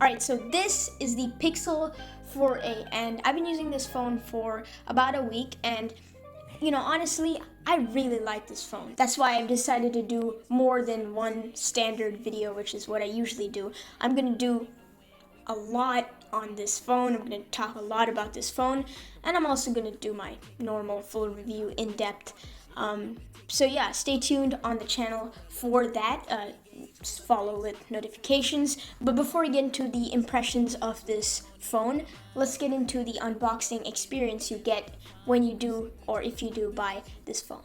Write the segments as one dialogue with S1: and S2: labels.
S1: Alright, so this is the Pixel 4a, and I've been using this phone for about a week, and honestly, I really like this phone. That's why I've decided to do more than one standard video, which is what I usually do. I'm gonna do a lot on this phone. I'm going to talk a lot about this phone, and I'm also going to do my normal full review in depth. So yeah, stay tuned on the channel for that. Follow with notifications. But before we get into the impressions of this phone, let's get into the unboxing experience you get when you do, or if you do, buy this phone.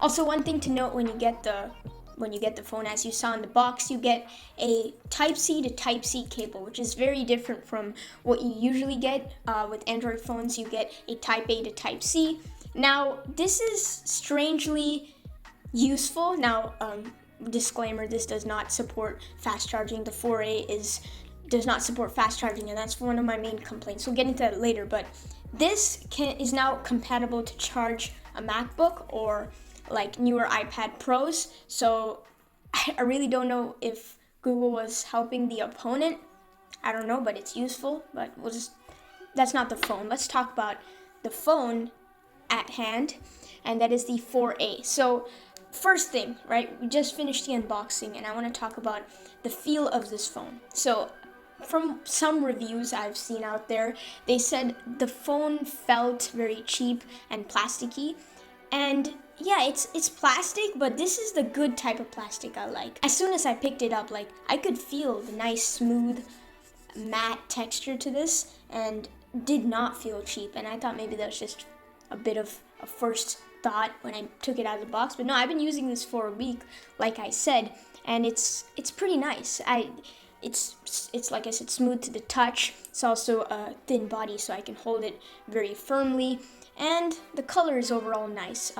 S1: Also, one thing to note when you get the phone, as you saw in the box, you get a Type-C to Type-C cable, which is very different from what you usually get with Android phones. You get a Type-A to Type-C. Now, this is strangely useful. Now, disclaimer: this does not support fast charging. The 4A does not support fast charging, and that's one of my main complaints. We'll get into that later. But this is now compatible to charge a MacBook or like newer iPad Pros. So I really don't know if Google was helping the opponent. I don't know, but it's useful. But that's not the phone. Let's talk about the phone at hand, and that is the 4A. So first thing, right? We just finished the unboxing, and I want to talk about the feel of this phone. So from some reviews I've seen out there, they said the phone felt very cheap and plasticky. And yeah, it's plastic, but this is the good type of plastic I like. As soon as I picked it up, like, I could feel the nice, smooth, matte texture to this, and did not feel cheap. And I thought maybe that was just a bit of a first thought when I took it out of the box. But no, I've been using this for a week, like I said, and it's pretty nice. It's like I said, smooth to the touch. It's also a thin body, so I can hold it very firmly. And the color is overall nice,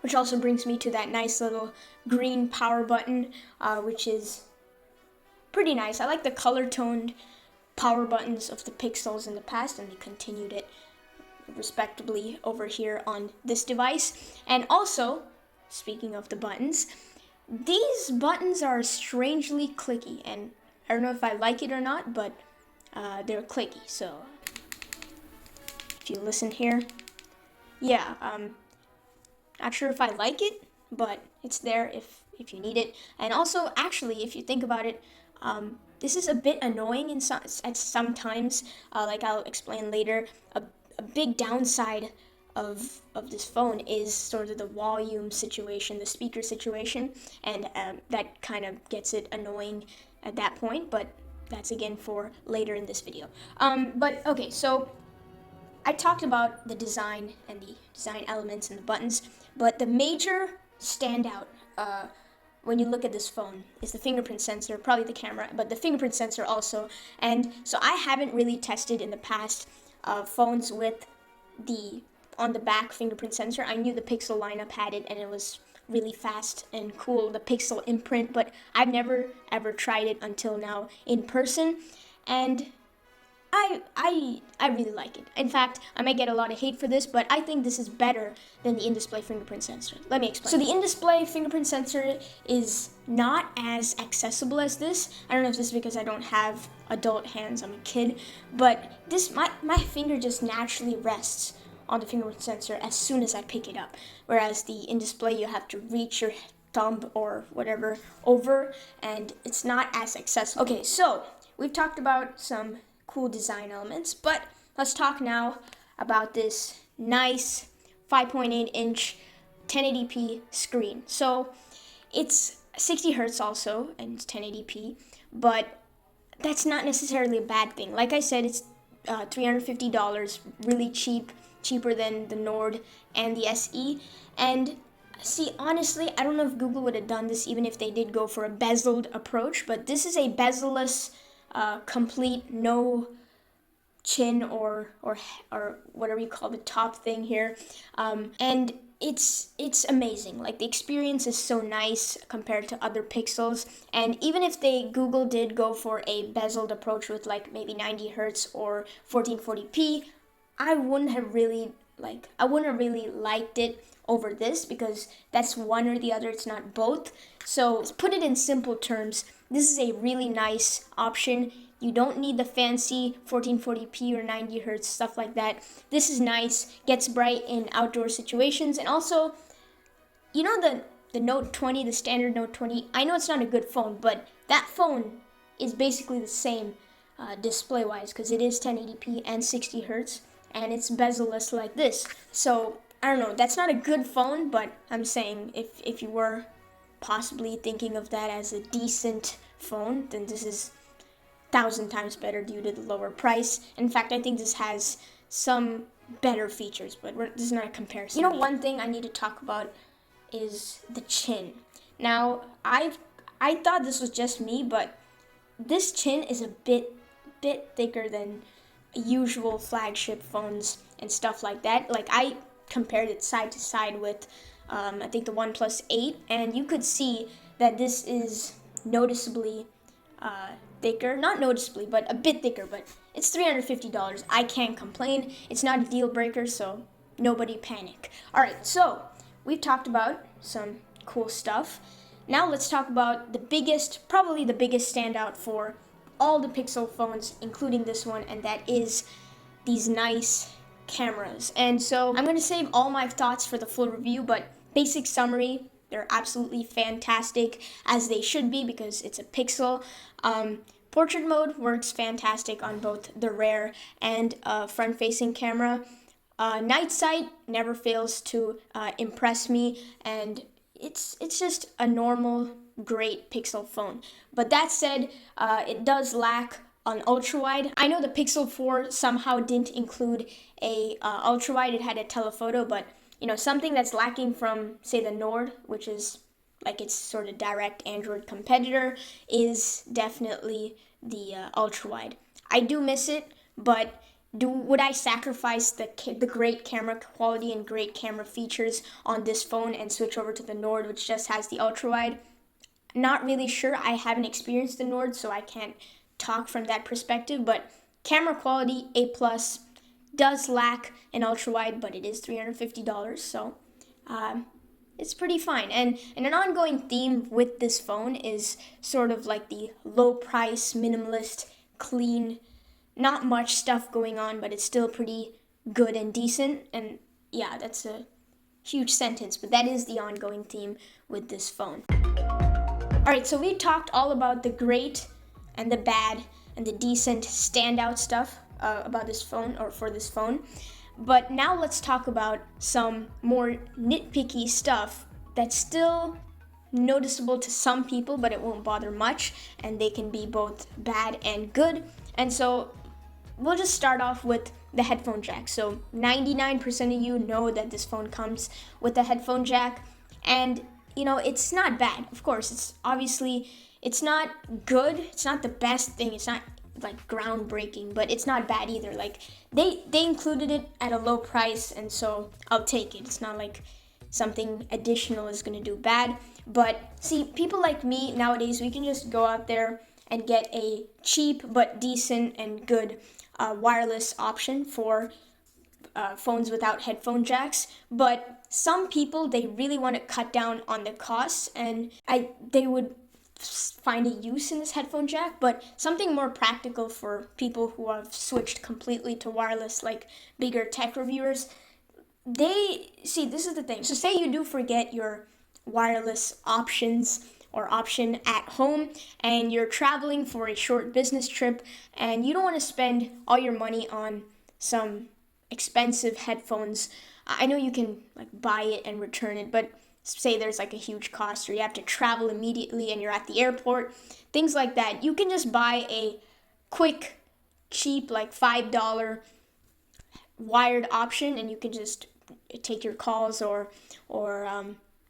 S1: which also brings me to that nice little green power button, which is pretty nice. I like the color-toned power buttons of the Pixels in the past, and they continued it respectably over here on this device. And also, speaking of the buttons, these buttons are strangely clicky, and I don't know if I like it or not, but they're clicky. So if you listen here, yeah, not sure if I like it, but it's there if you need it. And also, actually, if you think about it, this is a bit annoying at sometimes. Like I'll explain later. A big downside of this phone is sort of the volume situation, the speaker situation, and that kind of gets it annoying at that point. But that's again for later in this video. But okay, so I talked about the design and the design elements and the buttons, but the major standout when you look at this phone is the fingerprint sensor, probably the camera, but the fingerprint sensor also. And so I haven't really tested in the past phones with the on the back fingerprint sensor. I knew the Pixel lineup had it, and it was really fast and cool, the Pixel imprint, but I've never ever tried it until now in person, and I really like it. In fact, I might get a lot of hate for this, but I think this is better than the in-display fingerprint sensor. Let me explain. So the in-display fingerprint sensor is not as accessible as this. I don't know if this is because I don't have adult hands, I'm a kid, but my finger just naturally rests on the fingerprint sensor as soon as I pick it up. Whereas the in-display, you have to reach your thumb or whatever over, and it's not as accessible. Okay, so we've talked about some cool design elements, but let's talk now about this nice 5.8-inch 1080p screen. So it's 60 hertz also, and it's 1080p, but that's not necessarily a bad thing. Like I said, it's $350, really cheap, cheaper than the Nord and the SE. And see, honestly, I don't know if Google would have done this even if they did go for a bezeled approach, but this is a bezel-less, complete, no chin or whatever you call the top thing here, and it's amazing. Like the experience is so nice compared to other Pixels. And even if Google did go for a bezeled approach with like maybe 90 hertz or 1440p, I wouldn't have really liked it over this, because that's one or the other, it's not both. So to put it in simple terms, this is a really nice option. You don't need the fancy 1440p or 90 hertz stuff like that. This is nice, gets bright in outdoor situations. And also, you know, the Note 20, the standard Note 20, I know it's not a good phone, but that phone is basically the same display wise, because it is 1080p and 60 hertz, and it's bezel-less like this. So I don't know, that's not a good phone, but I'm saying if you were possibly thinking of that as a decent phone, then this is 1,000 times better due to the lower price. In fact, I think this has some better features, but this is not a comparison. You know, one thing I need to talk about is the chin. Now, I thought this was just me, but this chin is a bit thicker than usual flagship phones and stuff like that. Like, I compared it side to side with I think the OnePlus 8, and you could see that this is noticeably thicker. Not noticeably, but a bit thicker, but it's $350. I can't complain. It's not a deal breaker, so nobody panic. Alright, so we've talked about some cool stuff. Now let's talk about probably the biggest standout for all the Pixel phones, including this one, and that is these nice cameras. And so I'm going to save all my thoughts for the full review, but basic summary, they're absolutely fantastic, as they should be, because it's a Pixel. Portrait mode works fantastic on both the rear and front-facing camera. Night sight never fails to impress me, and it's just a normal, great Pixel phone. But that said, it does lack on ultra wide. I know the Pixel 4 somehow didn't include a ultra wide. It had a telephoto, but you know, something that's lacking from, say, the Nord, which is like its sort of direct Android competitor, is definitely the ultra wide. I do miss it, but would I sacrifice the great camera quality and great camera features on this phone and switch over to the Nord, which just has the ultra wide? Not really sure. I haven't experienced the Nord, so I can't talk from that perspective, but camera quality A+, does lack an ultra wide, but it is $350, so it's pretty fine. And an ongoing theme with this phone is sort of like the low price, minimalist, clean, not much stuff going on, but it's still pretty good and decent. And yeah, that's a huge sentence, but that is the ongoing theme with this phone. Alright, so we talked all about the great and the bad and the decent standout stuff about this phone, or for this phone. But now let's talk about some more nitpicky stuff that's still noticeable to some people, but it won't bother much, and they can be both bad and good. And so we'll just start off with the headphone jack. So 99% of you know that this phone comes with the headphone jack, and you know, it's not bad. Of course, it's not good. It's not the best thing. It's not like groundbreaking, but it's not bad either. Like they included it at a low price, and so I'll take it. It's not like something additional is going to do bad. But see, people like me nowadays, we can just go out there and get a cheap but decent and good wireless option for phones without headphone jacks. But some people, they really want to cut down on the costs, and they would find a use in this headphone jack, but something more practical for people who have switched completely to wireless, like bigger tech reviewers. This is the thing. So say you do forget your wireless options or option at home, and you're traveling for a short business trip, and you don't want to spend all your money on some expensive headphones. I know you can like buy it and return it, but say there's like a huge cost, or you have to travel immediately and you're at the airport, things like that. You can just buy a quick, cheap, like $5 wired option, and you can just take your calls or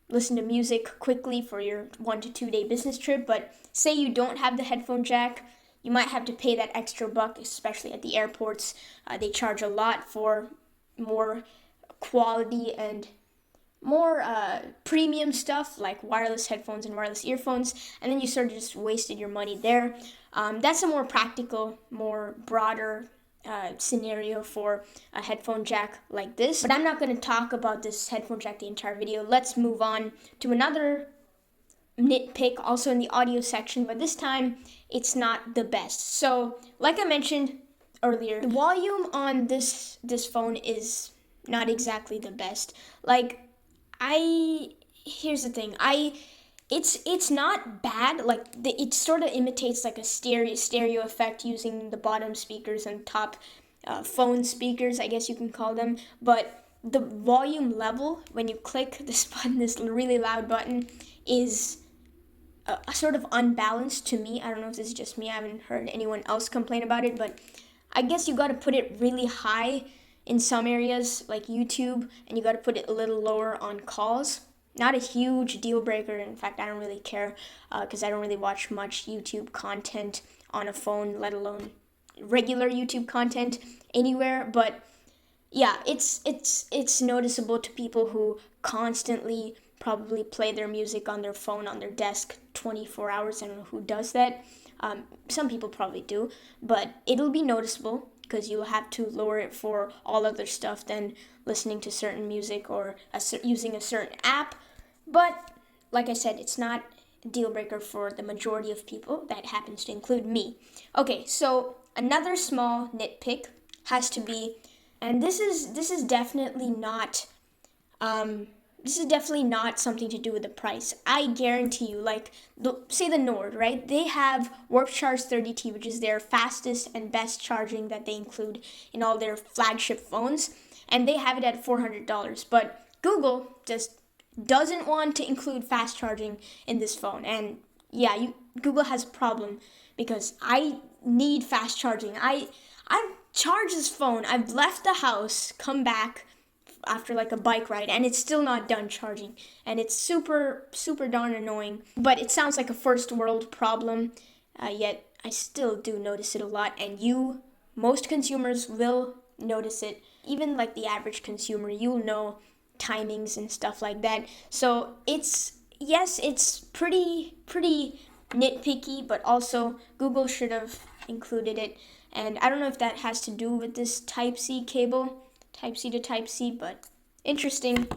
S1: listen to music quickly for your 1 to 2 day business trip. But say you don't have the headphone jack, you might have to pay that extra buck, especially at the airports. They charge a lot for more quality and more premium stuff like wireless headphones and wireless earphones, and then you sort of just wasted your money there. That's a more practical, more broader scenario for a headphone jack like this. But I'm not going to talk about this headphone jack the entire video. Let's move on to another nitpick, also in the audio section, but this time it's not the best. So, like I mentioned earlier, the volume on this phone is not exactly the best. Like, here's the thing. It's not bad. Like, it sort of imitates like a stereo effect using the bottom speakers and top phone speakers, I guess you can call them. But the volume level when you click this button, this really loud button, is sort of unbalanced to me. I don't know if this is just me. I haven't heard anyone else complain about it, but I guess you got to put it really high in some areas like YouTube, and you got to put it a little lower on calls. Not a huge deal breaker. In fact, I don't really care because I don't really watch much YouTube content on a phone, let alone regular YouTube content anywhere. But yeah, it's noticeable to people who constantly probably play their music on their phone on their desk 24 hours. I don't know who does that. Some people probably do, but it'll be noticeable because you'll have to lower it for all other stuff than listening to certain music or using a certain app. But like I said, it's not a deal breaker for the majority of people. That happens to include me. Okay, so another small nitpick has to be, and this is definitely not something to do with the price. I guarantee you, like, say the Nord, right? They have Warp Charge 30T, which is their fastest and best charging that they include in all their flagship phones, and they have it at $400. But Google just doesn't want to include fast charging in this phone, and yeah, Google has a problem because I need fast charging. I've charged this phone. I've left the house, come back after like a bike ride, and it's still not done charging, and it's super darn annoying. But it sounds like a first world problem, yet I still do notice it a lot, and most consumers will notice it. Even like the average consumer, you'll know timings and stuff like that. So it's pretty nitpicky, but also Google should have included it. And I don't know if that has to do with this Type-C cable, Type-C to Type-C, but interesting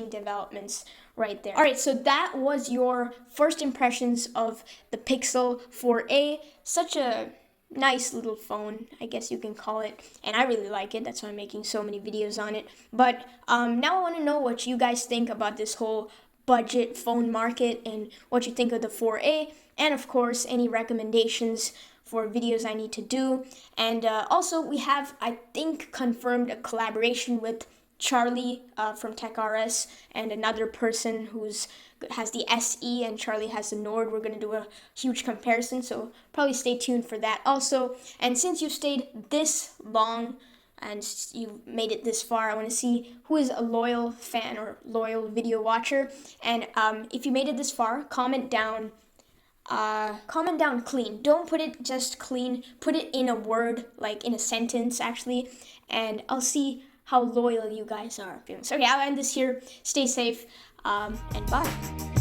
S1: developments right there. All right, so that was your first impressions of the Pixel 4a. Such a nice little phone, I guess you can call it, and I really like it. That's why I'm making so many videos on it. But now I want to know what you guys think about this whole budget phone market and what you think of the 4a, and of course any recommendations for videos I need to do. And also we have, I think, confirmed a collaboration with Charlie from TechRS and another person who's has the SE, and Charlie has the Nord. We're going to do a huge comparison, so probably stay tuned for that also. And since you stayed this long and you made it this far, I want to see who is a loyal fan or loyal video watcher. And if you made it this far, comment down clean. Don't put it just clean. Put it in a word, like in a sentence actually, and I'll see how loyal you guys are. So okay, I'll end this here. Stay safe, and bye.